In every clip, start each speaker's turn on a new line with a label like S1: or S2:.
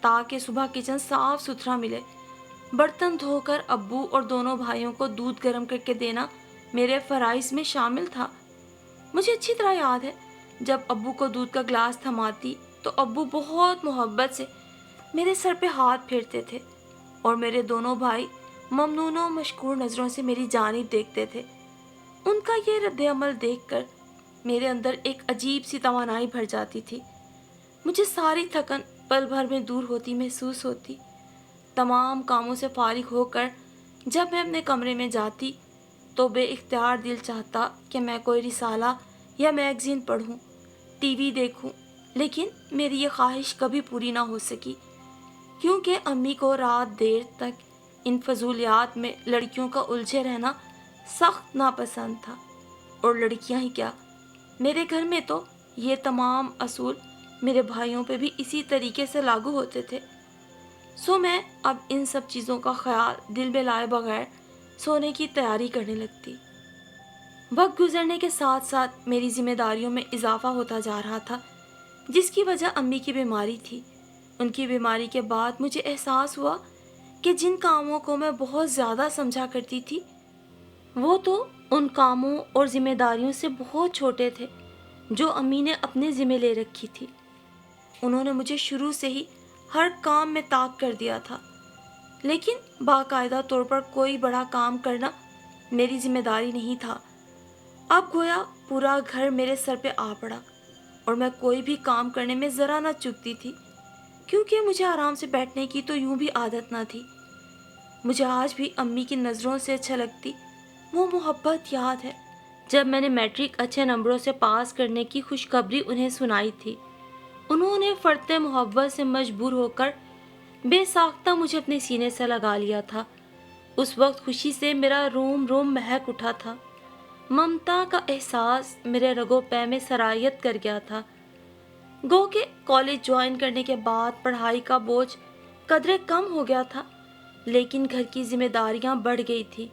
S1: تاکہ صبح کچن صاف ستھرا ملے۔ برتن دھو کر ابو اور دونوں بھائیوں کو دودھ گرم کر کے دینا میرے فرائض میں شامل تھا۔ مجھے اچھی طرح یاد ہے جب ابو کو دودھ کا گلاس تھماتی تو ابو بہت محبت سے میرے سر پہ ہاتھ پھیرتے تھے اور میرے دونوں بھائی ممنون و مشکور نظروں سے میری جانب دیکھتے تھے۔ ان کا یہ رد عمل دیکھ کر میرے اندر ایک عجیب سی توانائی بھر جاتی تھی۔ مجھے ساری تھکن پل بھر میں دور ہوتی محسوس ہوتی۔ تمام کاموں سے فارغ ہو کر جب میں اپنے کمرے میں جاتی تو بے اختیار دل چاہتا کہ میں کوئی رسالہ یا میگزین پڑھوں، ٹی وی دیکھوں، لیکن میری یہ خواہش کبھی پوری نہ ہو سکی کیونکہ امی کو رات دیر تک ان فضولیات میں لڑکیوں کا الجھے رہنا سخت ناپسند تھا۔ اور لڑکیاں ہی کیا، میرے گھر میں تو یہ تمام اصول میرے بھائیوں پہ بھی اسی طریقے سے لاگو ہوتے تھے۔ سو میں اب ان سب چیزوں کا خیال دل میں لائے بغیر سونے کی تیاری کرنے لگتی۔ وقت گزرنے کے ساتھ ساتھ میری ذمہ داریوں میں اضافہ ہوتا جا رہا تھا، جس کی وجہ امی کی بیماری تھی۔ ان کی بیماری کے بعد مجھے احساس ہوا کہ جن کاموں کو میں بہت زیادہ سمجھا کرتی تھی وہ تو ان کاموں اور ذمہ داریوں سے بہت چھوٹے تھے جو امی نے اپنے ذمہ لے رکھی تھی۔ انہوں نے مجھے شروع سے ہی ہر کام میں طاق کر دیا تھا، لیکن باقاعدہ طور پر کوئی بڑا کام کرنا میری ذمہ داری نہیں تھا۔ اب گویا پورا گھر میرے سر پہ آ پڑا اور میں کوئی بھی کام کرنے میں ذرا نہ چکتی تھی، کیونکہ مجھے آرام سے بیٹھنے کی تو یوں بھی عادت نہ تھی۔ مجھے آج بھی امی کی نظروں سے چھلکتی وہ محبت یاد ہے جب میں نے میٹرک اچھے نمبروں سے پاس کرنے کی خوشخبری انہیں سنائی تھی۔ انہوں نے فرط محبت سے مجبور ہو کر بے ساختہ مجھے اپنے سینے سے لگا لیا تھا۔ اس وقت خوشی سے میرا روم روم مہک اٹھا تھا۔ ممتا کا احساس میرے رگوں پے میں سرایت کر گیا تھا۔ گو کہ کالج جوائن کرنے کے بعد پڑھائی کا بوجھ قدرے کم ہو گیا تھا، لیکن گھر کی ذمہ داریاں بڑھ گئی تھی۔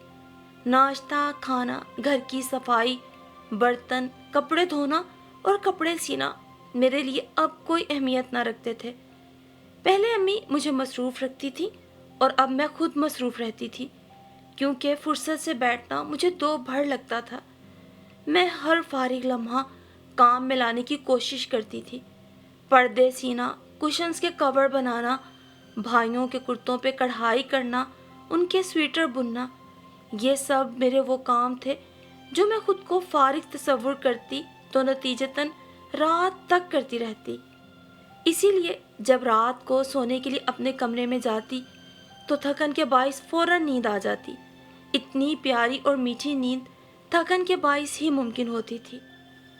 S1: ناشتہ، کھانا، گھر کی صفائی، برتن، کپڑے دھونا اور کپڑے سینا میرے لیے اب کوئی اہمیت نہ رکھتے تھے۔ پہلے امی مجھے مصروف رکھتی تھی اور اب میں خود مصروف رہتی تھی، کیونکہ فرصت سے بیٹھنا مجھے دو بھر لگتا تھا۔ میں ہر فارغ لمحہ کام میں لانے کی کوشش کرتی تھی۔ پردے سینا، کشنز کے کور بنانا، بھائیوں کے کرتوں پہ کڑھائی کرنا، ان کے سویٹر بننا، یہ سب میرے وہ کام تھے جو میں خود کو فارغ تصور کرتی تو نتیجتاً رات تک کرتی رہتی۔ اسی لیے جب رات کو سونے کے لیے اپنے کمرے میں جاتی تو تھکن کے باعث فوراً نیند آ جاتی۔ اتنی پیاری اور میٹھی نیند تھکن کے باعث ہی ممکن ہوتی تھی۔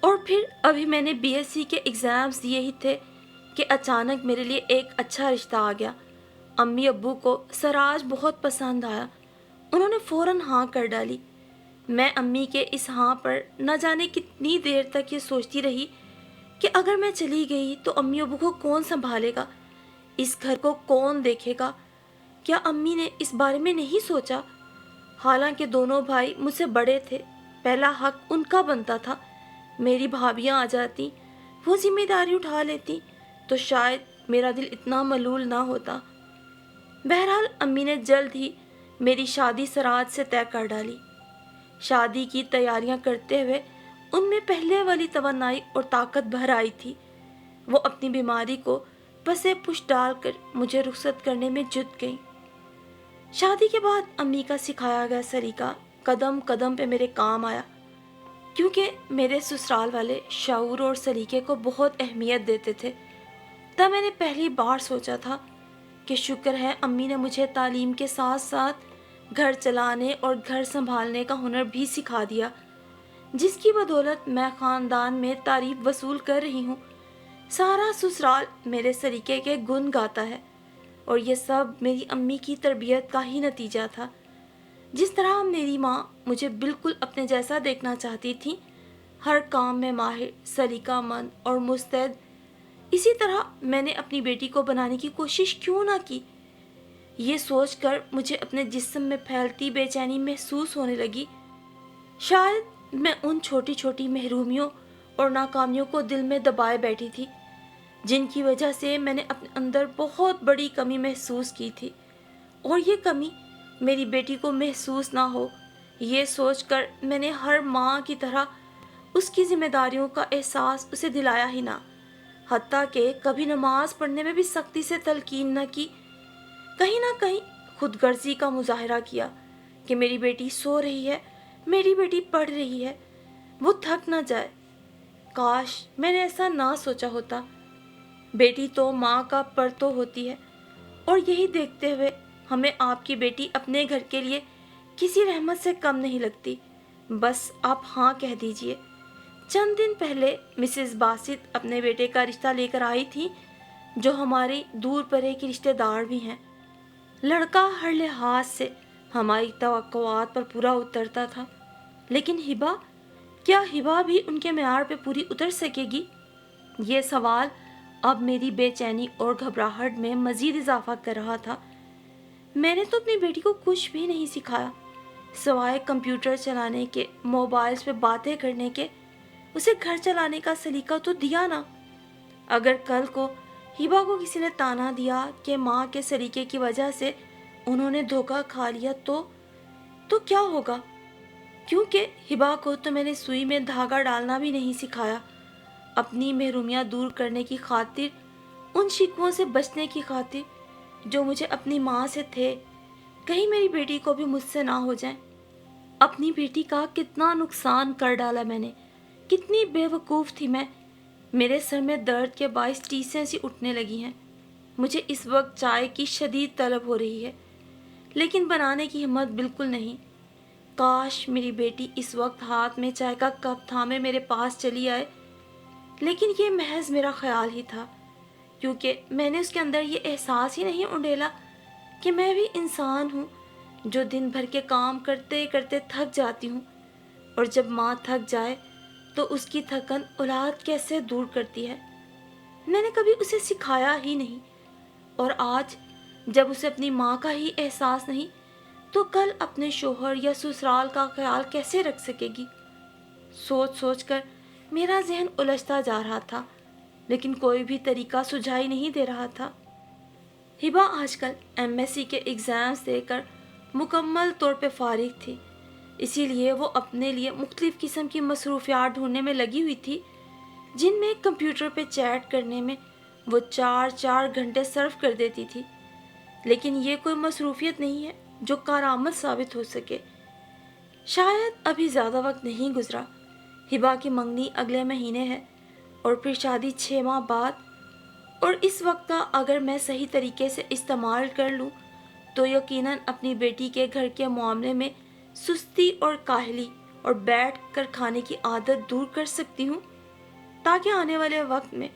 S1: اور پھر ابھی میں نے بی ایس سی کے ایگزامز دیے ہی تھے کہ اچانک میرے لیے ایک اچھا رشتہ آ گیا۔ امی ابو کو سراج بہت پسند آیا۔ انہوں نے فوراً ہاں کر ڈالی۔ میں امی کے اس ہاں پر نہ جانے کتنی دیر تک یہ سوچتی رہی کہ اگر میں چلی گئی تو امی ابو کو کون سنبھالے گا، اس گھر کو کون دیکھے گا۔ کیا امی نے اس بارے میں نہیں سوچا؟ حالانکہ دونوں بھائی مجھ سے بڑے تھے، پہلا حق ان کا بنتا تھا۔ میری بھابیاں آ جاتی، وہ ذمہ داری اٹھا لیتی تو شاید میرا دل اتنا ملول نہ ہوتا۔ بہرحال امی نے جلد ہی میری شادی سراج سے طے کر ڈالی۔ شادی کی تیاریاں کرتے ہوئے ان میں پہلے والی توانائی اور طاقت بھر آئی تھی۔ وہ اپنی بیماری کو پسے پش ڈال کر مجھے رخصت کرنے میں جٹ گئیں۔ شادی کے بعد امی کا سکھایا گیا سلیقہ قدم قدم پہ میرے کام آیا، کیونکہ میرے سسرال والے شعور اور سلیقے کو بہت اہمیت دیتے تھے۔ تب میں نے پہلی بار سوچا تھا کہ شکر ہے امی نے مجھے تعلیم کے ساتھ ساتھ گھر چلانے اور گھر سنبھالنے کا ہنر بھی سکھا دیا، جس کی بدولت میں خاندان میں تعریف وصول کر رہی ہوں۔ سارا سسرال میرے سلیقے کے گن گاتا ہے، اور یہ سب میری امی کی تربیت کا ہی نتیجہ تھا۔ جس طرح میری ماں مجھے بالکل اپنے جیسا دیکھنا چاہتی تھی، ہر کام میں ماہر، سلیقہ مند اور مستعد، اسی طرح میں نے اپنی بیٹی کو بنانے کی کوشش کیوں نہ کی؟ یہ سوچ کر مجھے اپنے جسم میں پھیلتی بے چینی محسوس ہونے لگی۔ شاید میں ان چھوٹی چھوٹی محرومیوں اور ناکامیوں کو دل میں دبائے بیٹھی تھی، جن کی وجہ سے میں نے اپنے اندر بہت بڑی کمی محسوس کی تھی، اور یہ کمی میری بیٹی کو محسوس نہ ہو، یہ سوچ کر میں نے ہر ماں کی طرح اس کی ذمہ داریوں کا احساس اسے دلایا ہی نہ، حتیٰ کہ کبھی نماز پڑھنے میں بھی سختی سے تلقین نہ کی، کہیں نہ کہیں خود غرضی کا مظاہرہ کیا کہ میری بیٹی سو رہی ہے، میری بیٹی پڑھ رہی ہے، وہ تھک نہ جائے۔ کاش میں نے ایسا نہ سوچا ہوتا۔ بیٹی تو ماں کا پرتو ہوتی ہے، اور یہی دیکھتے ہوئے ہمیں آپ کی بیٹی اپنے گھر کے لیے کسی رحمت سے کم نہیں لگتی۔ بس آپ ہاں کہہ دیجئے۔ چند دن پہلے مسز باسط اپنے بیٹے کا رشتہ لے کر آئی تھی، جو ہماری دور پرے کی رشتہ دار بھی ہیں۔ لڑکا ہر لحاظ سے ہماری توقعات پر پورا اترتا تھا، لیکن ہبا، کیا ہبا بھی ان کے معیار پہ پوری اتر سکے گی؟ یہ سوال اب میری بے چینی اور گھبراہٹ میں مزید اضافہ کر رہا تھا۔ میں نے تو اپنی بیٹی کو کچھ بھی نہیں سکھایا، سوائے کمپیوٹر چلانے کے، موبائلز پہ باتیں کرنے کے۔ اسے گھر چلانے کا سلیقہ تو دیا نا۔ اگر کل کو ہبا کو کسی نے تانا دیا کہ ماں کے سلیقے کی وجہ سے انہوں نے دھوکہ کھا لیا تو کیا ہوگا؟ کیونکہ ہبا کو تو میں نے سوئی میں دھاگا ڈالنا بھی نہیں سکھایا۔ اپنی محرومیاں دور کرنے کی خاطر، ان شکووں سے بچنے کی خاطر جو مجھے اپنی ماں سے تھے، کہیں میری بیٹی کو بھی مجھ سے نہ ہو جائیں۔ اپنی بیٹی کا کتنا نقصان کر ڈالا میں نے، کتنی بے وقوف تھی میں۔ میرے سر میں درد کے باعث ٹیسیں سی اٹھنے لگی ہیں۔ مجھے اس وقت چائے کی شدید طلب ہو رہی ہے، لیکن بنانے کی ہمت بالکل نہیں۔ کاش میری بیٹی اس وقت ہاتھ میں چائے کا کپ تھامے میرے پاس چلی آئے، لیکن یہ محض میرا خیال ہی تھا، کیونکہ میں نے اس کے اندر یہ احساس ہی نہیں انڈیلا کہ میں بھی انسان ہوں، جو دن بھر کے کام کرتے کرتے تھک جاتی ہوں، اور جب ماں تھک جائے تو اس کی تھکن اولاد کیسے دور کرتی ہے۔ میں نے کبھی اسے سکھایا ہی نہیں، اور آج جب اسے اپنی ماں کا ہی احساس نہیں تو کل اپنے شوہر یا سسرال کا خیال کیسے رکھ سکے گی؟ سوچ سوچ کر میرا ذہن الجھتا جا رہا تھا، لیکن کوئی بھی طریقہ سجھائی نہیں دے رہا تھا۔ ہبا آج کل MSc کے ایگزامز دے کر مکمل طور پہ فارغ تھی، اسی لیے وہ اپنے لیے مختلف قسم کی مصروفیات ڈھونڈنے میں لگی ہوئی تھی، جن میں کمپیوٹر پہ چیٹ کرنے میں وہ 4 گھنٹے صرف کر دیتی تھی۔ لیکن یہ کوئی مصروفیت نہیں ہے جو کارآمد ثابت ہو سکے۔ شاید ابھی زیادہ وقت نہیں گزرا، ہبا کی منگنی اگلے مہینے ہے، اور پھر شادی 6 ماہ بعد، اور اس وقت کا اگر میں صحیح طریقے سے استعمال کر لوں تو یقیناً اپنی بیٹی کے گھر کے معاملے میں سستی اور کاہلی اور بیٹھ کر کھانے کی عادت دور کر سکتی ہوں، تاکہ آنے والے وقت میں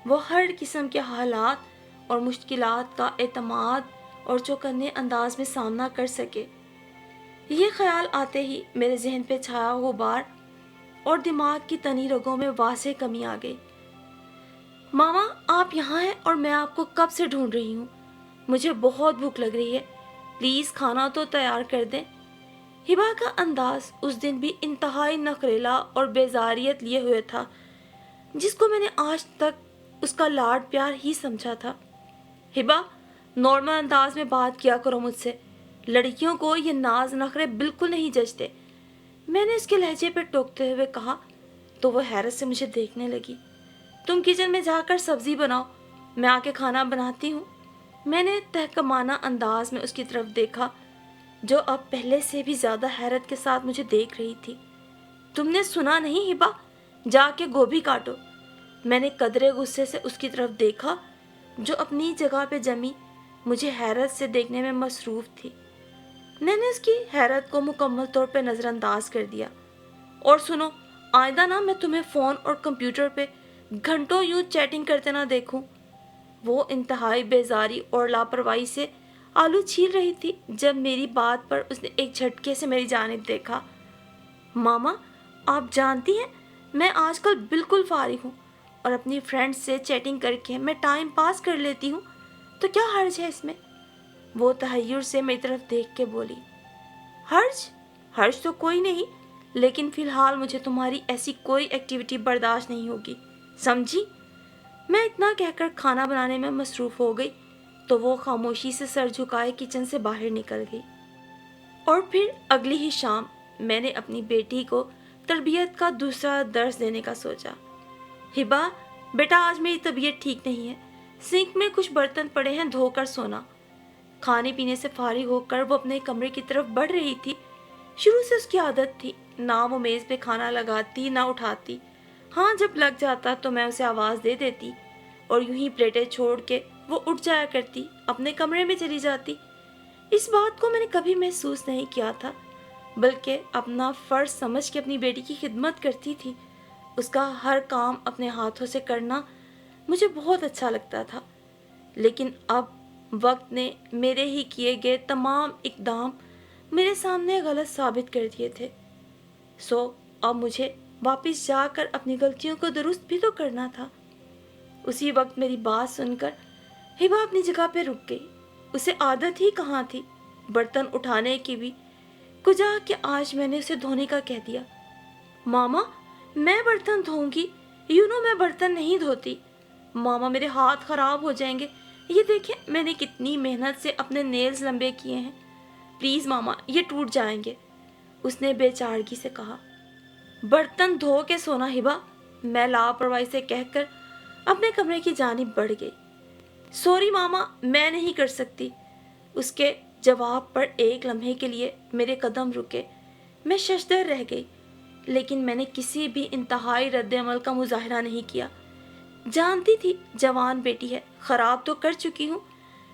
S1: وہ ہر قسم کے حالات اور مشکلات کا اعتماد اور چوکنے انداز میں سامنا کر سکے۔ یہ خیال آتے ہی میرے ذہن پہ چھایا غبار اور دماغ کی تنی رگوں میں واضح کمی آ گئی۔ ماما، آپ یہاں ہیں اور میں آپ کو کب سے ڈھونڈ رہی ہوں۔ مجھے بہت بھوک لگ رہی ہے، پلیز کھانا تو تیار کر دیں۔ ہبا کا انداز اس دن بھی انتہائی نخریلا اور بیزاریت لیے ہوئے تھا، جس کو میں نے آج تک اس کا لاڈ پیار ہی سمجھا تھا۔ ہبا، نارمل انداز میں بات کیا کرو مجھ سے، لڑکیوں کو یہ ناز نخرے بالکل نہیں جچتے، میں نے اس کے لہجے پہ ٹوکتے ہوئے کہا، تو وہ حیرت سے مجھے دیکھنے لگی۔ تم کچن میں جا کر سبزی بناؤ، میں آ کے کھانا بناتی ہوں۔ میں نے تحکمانہ انداز میں اس کی طرف دیکھا، جو اب پہلے سے بھی زیادہ حیرت کے ساتھ مجھے دیکھ رہی تھی۔ تم نے سنا نہیں ہبا؟ جا کے گوبھی کاٹو۔ میں نے قدرے غصے سے اس کی طرف دیکھا، جو اپنی جگہ پہ جمی مجھے حیرت سے دیکھنے میں مصروف تھی۔ میں نے اس کی حیرت کو مکمل طور پہ نظر انداز کر دیا۔ اور سنو، آئندہ نہ میں تمہیں فون اور کمپیوٹر پہ گھنٹوں یوں چیٹنگ کرتے نہ دیکھوں۔ وہ انتہائی بیزاری اور لاپرواہی سے آلو چھیل رہی تھی جب میری بات پر اس نے ایک جھٹکے سے میری جانب دیکھا۔ ماما، آپ جانتی ہیں میں آج کل بالکل فارغ ہوں، اور اپنی فرینڈ سے چیٹنگ کر کے میں ٹائم پاس کر لیتی ہوں، تو کیا حرج ہے اس میں؟ وہ تحیر سے میری طرف دیکھ کے بولی۔ حرج تو کوئی نہیں، لیکن فی الحال مجھے تمہاری ایسی کوئی ایکٹیویٹی برداشت نہیں ہوگی، سمجھی؟ میں اتنا کہہ کر کھانا بنانے میں مصروف ہو گئی تو وہ خاموشی سے سر جھکائے کچن سے باہر نکل گئی۔ اور پھر اگلی ہی شام میں نے اپنی بیٹی کو تربیت کا دوسرا درس دینے کا سوچا۔ ہبا بیٹا، آج میری طبیعت ٹھیک نہیں ہے، سنک میں کچھ برتن پڑے ہیں، دھو کر سونا۔ کھانے پینے سے فارغ ہو کر وہ اپنے کمرے کی طرف بڑھ رہی تھی۔ شروع سے اس کی عادت تھی، نہ وہ میز پہ کھانا لگاتی نہ اٹھاتی۔ ہاں جب لگ جاتا تو میں اسے آواز دے دیتی اور یوں ہی پلیٹیں چھوڑ کے وہ اٹھ جایا کرتی، اپنے کمرے میں چلی جاتی۔ اس بات کو میں نے کبھی محسوس نہیں کیا تھا، بلکہ اپنا فرض سمجھ کے اپنی بیٹی کی خدمت کرتی تھی۔ اس کا ہر کام اپنے ہاتھوں سے کرنا مجھے بہت اچھا لگتا تھا، لیکن اب وقت نے میرے ہی کیے گئے تمام اقدام میرے سامنے غلط ثابت کر دیے تھے۔ اب مجھے واپس جا کر اپنی غلطیوں کو درست بھی تو کرنا تھا۔ اسی وقت میری بات سن کر ہبا اپنی جگہ پہ رک گئی۔ اسے عادت ہی کہاں تھی برتن اٹھانے کی بھی، کجا کہ آج میں نے اسے دھونے کا کہہ دیا۔ ماما میں برتن دھوؤں گی، میں برتن نہیں دھوتی۔ ماما میرے ہاتھ خراب ہو جائیں گے، یہ دیکھیں میں نے کتنی محنت سے اپنے نیلز لمبے کیے ہیں، پلیز ماما یہ ٹوٹ جائیں گے، اس نے بے چارگی سے کہا۔ برتن دھو کے سونا ہبا، میں لاپرواہی سے کہہ کر اپنے کمرے کی جانب بڑھ گئی۔ سوری ماما میں نہیں کر سکتی۔ اس کے جواب پر ایک لمحے کے لیے میرے قدم رکے، میں ششدر رہ گئی، لیکن میں نے کسی بھی انتہائی رد عمل کا مظاہرہ نہیں کیا۔ جانتی تھی جوان بیٹی ہے، خراب تو کر چکی ہوں،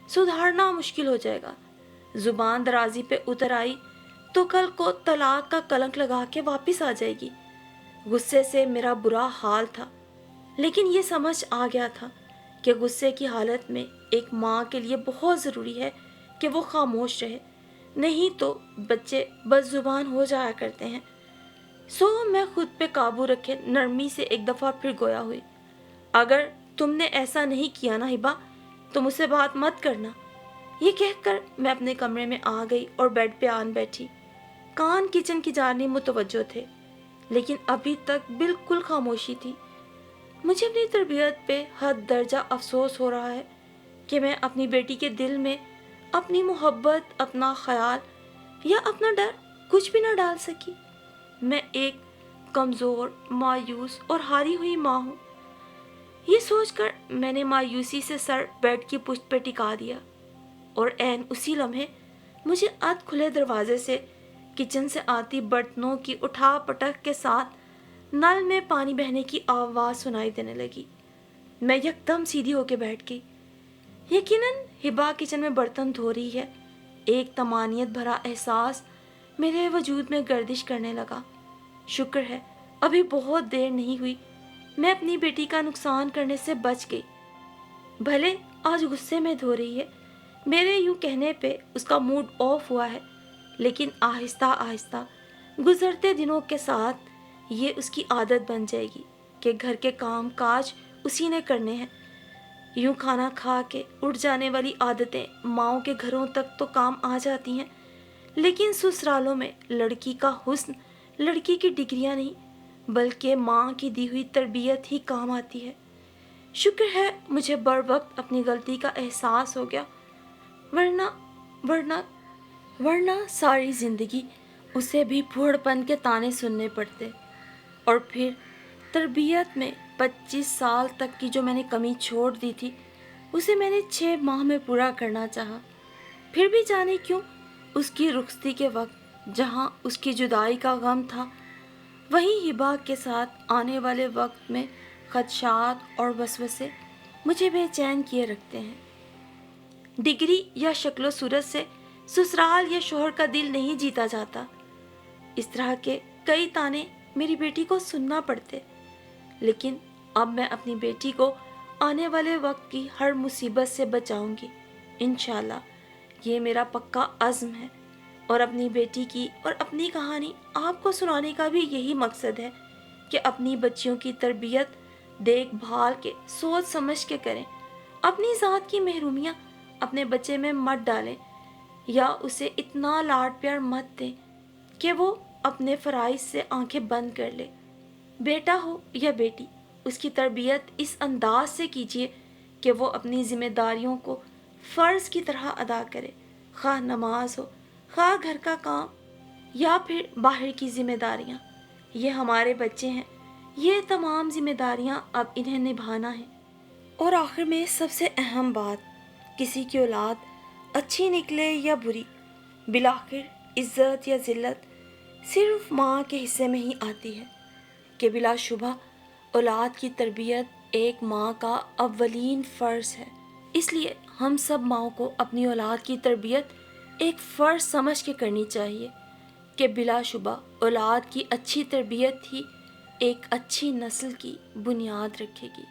S1: سدھارنا مشکل ہو جائے گا۔ زبان درازی پہ اتر آئی تو کل کو طلاق کا کلنک لگا کے واپس آ جائے گی۔ غصے سے میرا برا حال تھا، لیکن یہ سمجھ آ گیا تھا کہ غصے کی حالت میں ایک ماں کے لیے بہت ضروری ہے کہ وہ خاموش رہے، نہیں تو بچے بد زبان ہو جایا کرتے ہیں۔ میں خود پہ قابو رکھے نرمی سے ایک دفعہ پھر گویا ہوئی۔ اگر تم نے ایسا نہیں کیا نا ہبا تو مجھ سے بات مت کرنا۔ یہ کہہ کر میں اپنے کمرے میں آ گئی اور بیڈ پہ آن بیٹھی۔ کان کچن کی جانب متوجہ تھے، لیکن ابھی تک بالکل خاموشی تھی۔ مجھے اپنی تربیت پہ حد درجہ افسوس ہو رہا ہے کہ میں اپنی بیٹی کے دل میں اپنی محبت، اپنا خیال یا اپنا ڈر کچھ بھی نہ ڈال سکی۔ میں ایک کمزور، مایوس اور ہاری ہوئی ماں ہوں۔ یہ سوچ کر میں نے مایوسی سے سر بیڈ کی پشت پہ ٹکا دیا، اور عین اسی لمحے مجھے ادھ کھلے دروازے سے کچن سے آتی برتنوں کی اٹھا پٹک کے ساتھ نل میں پانی بہنے کی آواز سنائی دینے لگی۔ میں یکدم سیدھی ہو کے بیٹھ گئی۔ یقیناً ہبا کچن میں برتن دھو رہی ہے۔ ایک طمانینت بھرا احساس میرے وجود میں گردش کرنے لگا۔ شکر ہے ابھی بہت دیر نہیں ہوئی، میں اپنی بیٹی کا نقصان کرنے سے بچ گئی۔ بھلے آج غصے میں دھو رہی ہے، میرے یوں کہنے پہ اس کا موڈ آف ہوا ہے، لیکن آہستہ آہستہ گزرتے دنوں کے ساتھ یہ اس کی عادت بن جائے گی کہ گھر کے کام کاج اسی نے کرنے ہیں۔ یوں کھانا کھا کے اٹھ جانے والی عادتیں ماؤں کے گھروں تک تو کام آ جاتی ہیں، لیکن سسرالوں میں لڑکی کا حسن لڑکی کی ڈگریاں نہیں بلکہ ماں کی دی ہوئی تربیت ہی کام آتی ہے۔ شکر ہے مجھے بر وقت اپنی غلطی کا احساس ہو گیا، ورنہ ساری زندگی اسے بھی بوڑھ پن کے تانے سننے پڑتے۔ اور پھر تربیت میں 25 سال تک کی جو میں نے کمی چھوڑ دی تھی، اسے میں نے 6 ماہ میں پورا کرنا چاہا۔ پھر بھی جانے کیوں اس کی رخصتی کے وقت جہاں اس کی جدائی کا غم تھا، وہیں ہبا کے ساتھ آنے والے وقت میں خدشات اور وسوسے مجھے بے چین کیے رکھتے ہیں۔ ڈگری یا شکل و صورت سے سسرال یا شوہر کا دل نہیں جیتا جاتا۔ اس طرح کے کئی تانے میری بیٹی کو سننا پڑتے، لیکن اب میں اپنی بیٹی کو آنے والے وقت کی ہر مصیبت سے بچاؤں گی انشاءاللہ، یہ میرا پکا عزم ہے۔ اور اپنی بیٹی کی اور اپنی کہانی آپ کو سنانے کا بھی یہی مقصد ہے کہ اپنی بچیوں کی تربیت دیکھ بھال کے سوچ سمجھ کے کریں، اپنی ذات کی محرومیاں اپنے بچے میں مت ڈالیں یا اسے اتنا لاڈ پیار مت دیں کہ وہ اپنے فرائض سے آنکھیں بند کر لے۔ بیٹا ہو یا بیٹی، اس کی تربیت اس انداز سے کیجیے کہ وہ اپنی ذمہ داریوں کو فرض کی طرح ادا کرے، خواہ نماز ہو، خواہ گھر کا کام یا پھر باہر کی ذمہ داریاں۔ یہ ہمارے بچے ہیں، یہ تمام ذمہ داریاں اب انہیں نبھانا ہے۔ اور آخر میں سب سے اہم بات، کسی کی اولاد اچھی نکلے یا بری، بالآخر عزت یا ذلت صرف ماں کے حصے میں ہی آتی ہے، کہ بلا شبہ اولاد کی تربیت ایک ماں کا اولین فرض ہے۔ اس لیے ہم سب ماؤں کو اپنی اولاد کی تربیت ایک فرض سمجھ کے کرنی چاہیے، کہ بلا شبہ اولاد کی اچھی تربیت ہی ایک اچھی نسل کی بنیاد رکھے گی۔